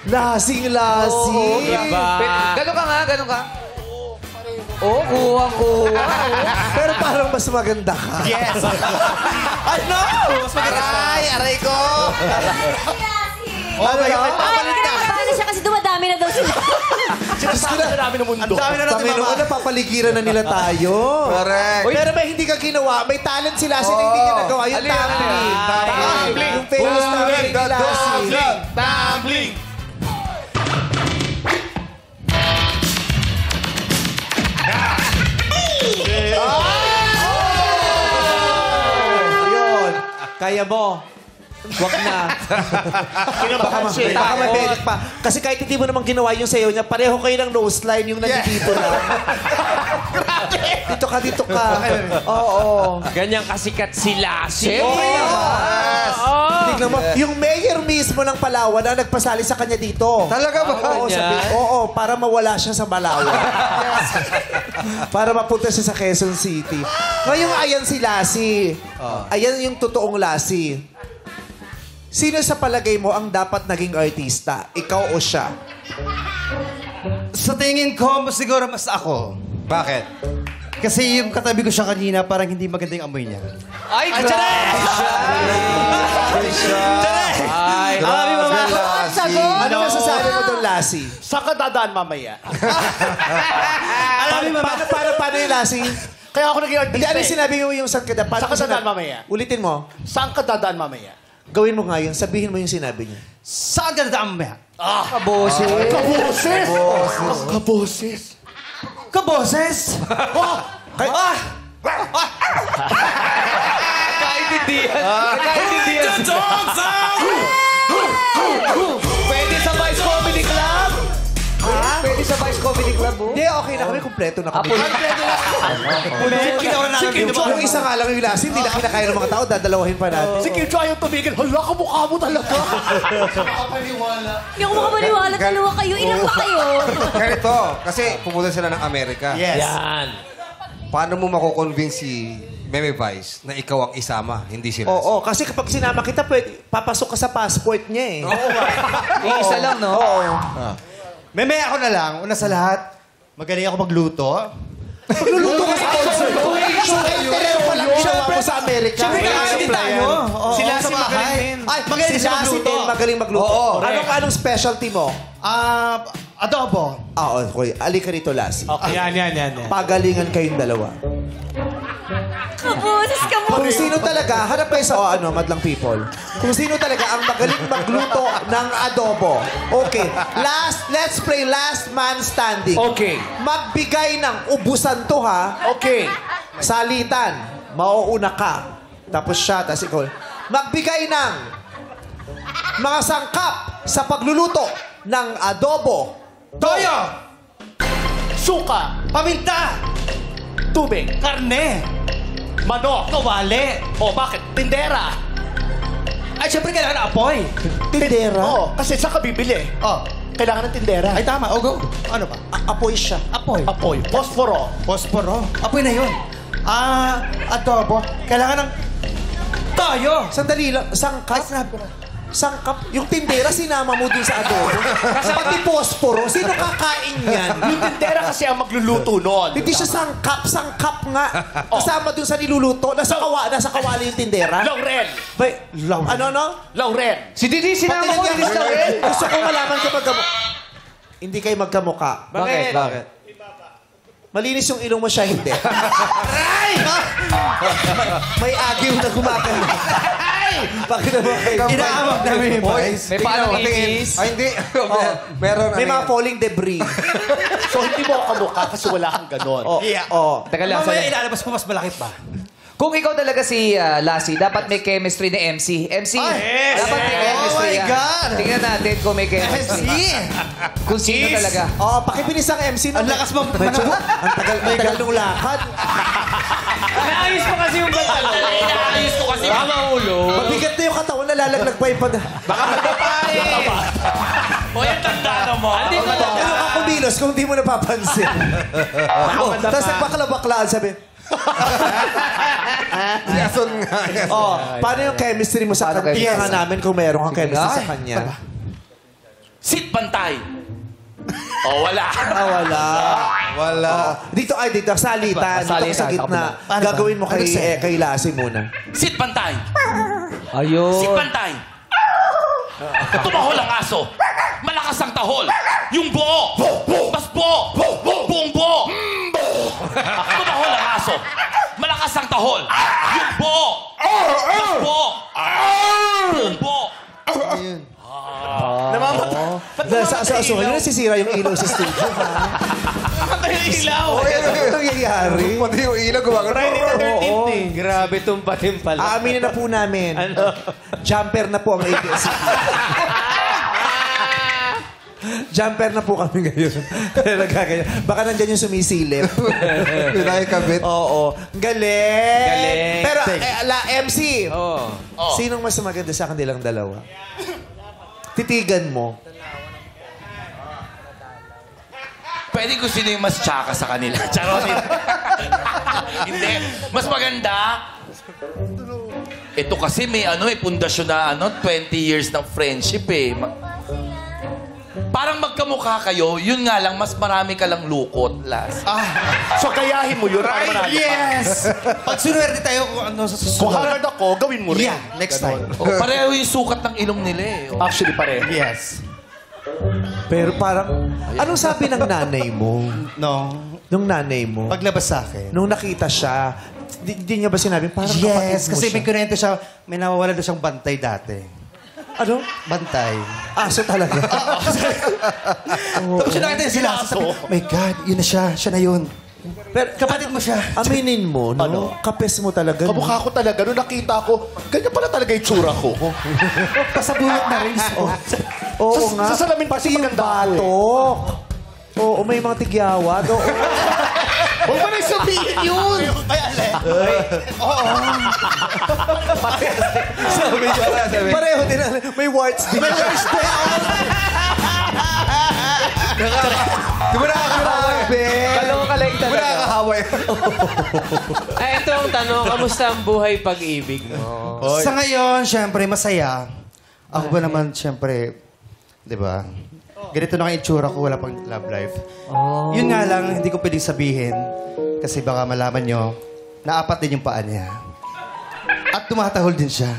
Lasing-lasing. Diba? Ganon ka nga, ganon ka. Oo, kuha. Pero parang mas maganda ka. Yes. Ano? Mas maganda. Aray ko. Ano ba? Paano siya kasi dumadami na daw sila. Sinasabi na namin ng mundo. Ang dami na natin Panginoon, napapaligiran na nila tayo. Correct. Pero may hindi ka ginawa. May talent si Lassie na hindi niya nagawa. Yung tumbling. Tumbling. Yung famous tumbling ni Lassie. Tumbling. Yun. Kaya mo. Wag na. Kinabahan siya. Baka mabedit pa. Kasi kahit hindi mo naman ginawa yung sayo niya, pareho kayo ng nose line yung nandito lang. Dito ka. Oo. Ganyan kasikat si Lassie. Okay naman. Tignan mo. Yung mayor mismo ng Palawan na nagpasali sa kanya dito. Talaga ba? Oo, para mawala siya sa Palawan. Para mapunta siya sa Quezon City. Ngayon, ayan si Lassie. Ayan yung totoong Lassie. Sino sa palagay mo ang dapat naging artista? Ikaw o siya? Sa tingin ko, siguro mas ako. Bakit? Kasi yung katabi ko siya kanina, parang hindi maganda yung amoy niya. Ay, grabe siya! Ay, Grabe mo ba? Ano masasabi mo doon, Lassie? Saan ka dadaan mamaya? Paano yung Lassie? Kaya ako naging artista. Hindi, ano yung sinabi mo yung saan ka dadaan? Saan ka dadaan mamaya? Ulitin mo. Saan ka dadaan mamaya? Gawin mo nga yun. Sabihin mo yung sinabi niya. Saan ka dadaan mamaya? Kaboses. Kaboses! Kaboses! Kaboses! Nagkaintindihan. Pwede sa Vice Comedy Club? Pwede sa Vice Comedy Club, oh? Hindi, okay na kami. Kompleto na kami. Yung isa nga lang yung Lassie, hindi na kinakaya ng mga tao. Dadalawahin pa natin. Si Kim Cho ayaw tumigil. Hala, kamukha mo talaga. Hindi ako makamaniwala. Dalawa kayo. Ilan ba kayo? Ganito, kasi pumunta sila ng Amerika. Yes. yan. Paano mo mako-convince si Meme Vice na ikaw ang isama, hindi sila? Oo, kasi kapag sinama kita, papasok ka sa passport niya eh. Isa lang, no? Meme, ako na lang. Una sa lahat, magaling ako magluto. Magluluto ka sa concert. So, enterero pa lang ginawa mo sa Amerika. Siyempre, kakain din tayo. Sila si magaling din. Ay, Magaling si siya Lassie magluto. din magaling magluto. Anong specialty mo? Adobo. Okay. Alika rito, Lassie. Okay, yan. Pagalingan kayong dalawa. Kaboses ka mo. Kung sino talaga, hanap kayo sa madlang people. Kung sino talaga ang magaling magluto ng adobo. Okay. Let's play last man standing. Okay. Magbigay ng ubusan to, ha? Okay. Salitan. Mauuna ka. Tapos siya, tapos ikaw. Magbigay ng mga sangkap sa pagluluto ng adobo. Toyo! Suka. Paminta! Tubig. Karne! Manok. Kawali! O, bakit? Tindera. Ay, syempre kailangan ng apoy. Tindera. Oo, kasi saan ka bibili? Oh. Kailangan ng tindera. Ay, tama. O, go. Ano pa? Apoy siya. Apoy. Apoy. Posporo. Posporo. Apoy na yun. Adobo. Kailangan ng toyo. Sandali lang. Sangkap. Ay, sinabi ko na. Sangkap. Yung tindera, sinama mo dun sa adobo. Pati posporo. Sino kakain yan? Yung tindera kasi ang magluluto nun. Hindi siya sangkap. Sangkap nga. Kasama dun sa niluluto. Nasa kawali yung tindera. Laurel. Ano? Laurel. Si Didi, sinama ko yung Laurel. Gusto ko malaman kung hindi kayo magkamukha. Bakit? Malinis yung ilong mo siya, hindi. May agiw na gumagano. Bakit naman kayo? Inaawag namin yung boys. May paano inis? Ay, hindi. Meron. May mga falling debris. So, hindi mo ako kamukha kasi wala kang ganon. Teka lang, Mamaya ilalabas mo mas malaki pa. Kung ikaw talaga si Lassie, dapat may chemistry ni MC. MC, dapat may chemistry. Oh my God! Tingnan natin kung may chemistry. Kung sino talaga. Pakibilis ang MC. Ang lakas mo. Ang tagal nung lakad. Naayos ko kasi yung pantalon. Naayos ko kasi yung ulo. Mabigat na yung katawan, nalalaglag pa yung pag... Baka magpapare. O yung tanda mo. Hindi mo. Ano ka kumilos kung di mo napapansin? Tapos nagbakla-baklaan, sabi, Yason nga. paano yung chemistry mo sa kanya? Tingnan nga namin kung meron kang chemistry sa kanya. Sit bantay. Oh, wala. Wala. Dito salitan. Dito sa gitna. Gagawin mo kay Lassie muna. Sit bantay. Ayun. Sit bantay. Tumahol ang aso. Malakas ang tahol. Yung buo. Mas buo. Buong buo. Tumahol ang aso. Malakas ang tahol. Yung buo. Mas buo. Buong buo. Yun nasisira yung ilaw sa studio, ha? Ilaw. Ano nangyayari? Pati yung ilaw, gumagano. Grabe tumpatin pala. Aaminin na po namin. Jumper na po ang ABS-CBN. Jumper na po kami ngayon. Baka nandyan yung sumisilip. Yun ay kabit. Oo. Galing! Pero, MC, Oh. sinong mas maganda sa kanilang dalawa? Titigan mo. Pwede ko sino yung mas tsaka sa kanila. Charot. Hindi. Mas maganda. Ito kasi may pundasyon na 20 years ng friendship eh. Parang magkamukha kayo, yun nga lang, mas marami ka lang lukot, Las. So, kayahin mo yun para manalo ka. Yes! Pag sunwerte tayo kung ano sa susunod. Kung hangad ako, gawin mo rin. Yeah, next time. Pareho yung sukat ng ilong nila eh. Actually, pareho. Yes. Pero parang, anong sabi ng nanay mo? No. Nung nanay mo? Paglabas sa akin. Nung nakita siya, di niya ba sinabi, parang Yes, kapatid mo kasi siya? may kunento siya, may nawawala daw siyang bantay dati. Ano? Bantay. Aso talaga. Tapos siya nakita niya sila. Sabi, my God, yun na siya. Siya na yun. Pero Kapatid mo siya. aminin mo, no? Kapes mo talaga. no? Kamukha ko talaga. Nung nakita ko, ganyan pala talaga yung tsura ko. Pasabuyot na rin. Oo nga. Sa salamin Pati kasi yung maganda ako eh. batok. Oo, may mga tigyawad. Oo. Huwag mo nang sabihin yun! Pareho din. May warts din. May warts din. Di ba nakakahaway? Kalong-kaleng Di ba talaga. nakakahaway? Ay, ito ang tanong, kamusta ang buhay pag-ibig mo? Sa ngayon, syempre, masaya. Ako ba naman, syempre, di ba? Ganito na ang itsura ko, wala pang love life. Yun nga lang, hindi ko pwedeng sabihin. Kasi baka malaman nyo, naapat din yung paa niya. At tumatahol din siya.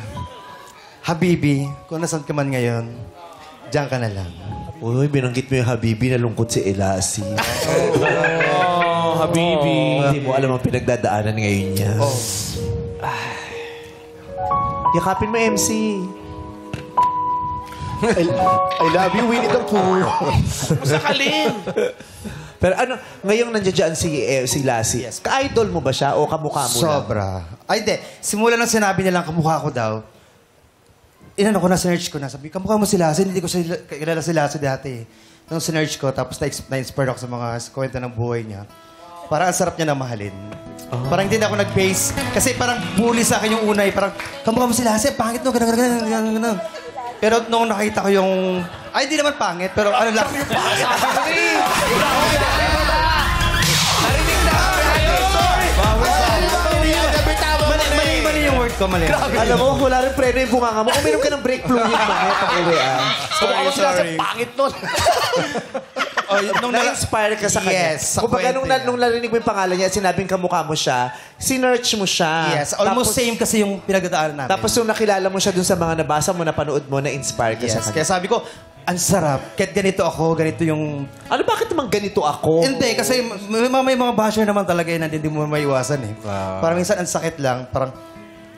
Habibi, kung nasan ka man ngayon, diyan ka na lang. Uy, binanggit mo yung Habibi, nalungkot si Elasi. Habibi. Hindi mo alam ang pinagdadaanan ngayon niya. Yakapin mo, MC. I love you, Winnie the Pooh. Sakalin. Pero ano, ngayong nandiyan si Lassie, ka-idol mo ba siya o kamukha mo lang? Sobra. Ay, hindi. Simula nang sinabi nilang kamukha ko daw, inano ko na, sinerch ko na. Sabi, kamukha mo si Lassie. Hindi ko kilala si Lassie dati. Nung sinerch ko, tapos na-inspire ako sa mga kwento ng buhay niya. Parang ang sarap niya na mahalin. Parang hindi na ako nag-base. Kasi parang bully sa akin yung unay. Parang, kamukha mo si Lassie. Pangit no, ganun. Pero nung nakita ko yung... Ay, hindi naman pangit. Pero ano lang. Mali yung word ko, mali. Alam mo, wala rin preno yung bunganga mo. Uminom ka ng break fluid mamaya pag uwi, Kamukha ko sila sa pangit nun. Nung na-inspire ka sa kanya. Yes, sa Kumbaga, kwento niya. nung narinig mo yung pangalan niya, sinabing kamukha mo siya, sinerch mo siya. Yes, almost Tapos- same kasi yung pinagdadaanan namin. Tapos yung nakilala mo siya dun sa mga nabasa mo, napanood mo, na-inspire ka sa yes, kanya. kaya sabi ko, ang sarap. Kahit ganito ako, ganito yung... Ano, bakit naman ganito ako? Hindi, kasi may mga basher naman talaga yun na hindi mo maiwasan eh. Parang minsan ang sakit lang, parang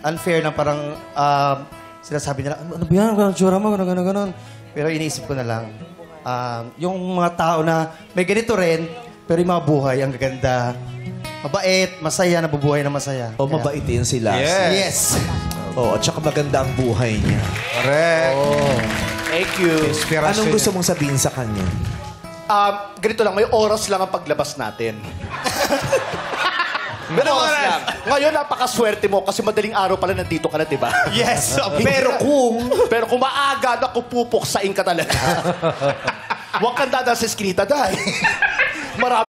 unfair na parang sinasabi nila, ano ba yan? Ang tsura mo, gano'n. Pero iniisip ko na lang, yung mga tao na may ganito rin, pero yung mga buhay, ang gaganda, mabait, masaya, nabubuhay na masaya. O mabait din si Lassie. Yes. Oo, at saka maganda ang buhay niya. Correct. Thank you. Anong gusto mong sabihin sa kanya? Ganito lang, may oras lang ang paglabas natin. May oras lang. Ngayon, napakaswerte mo kasi madaling araw pala nandito ka na, di ba? Yes. Pero kung maaga, naku, pupuksain ka talaga. Huwag kang dadaan sa eskinita, dahil marami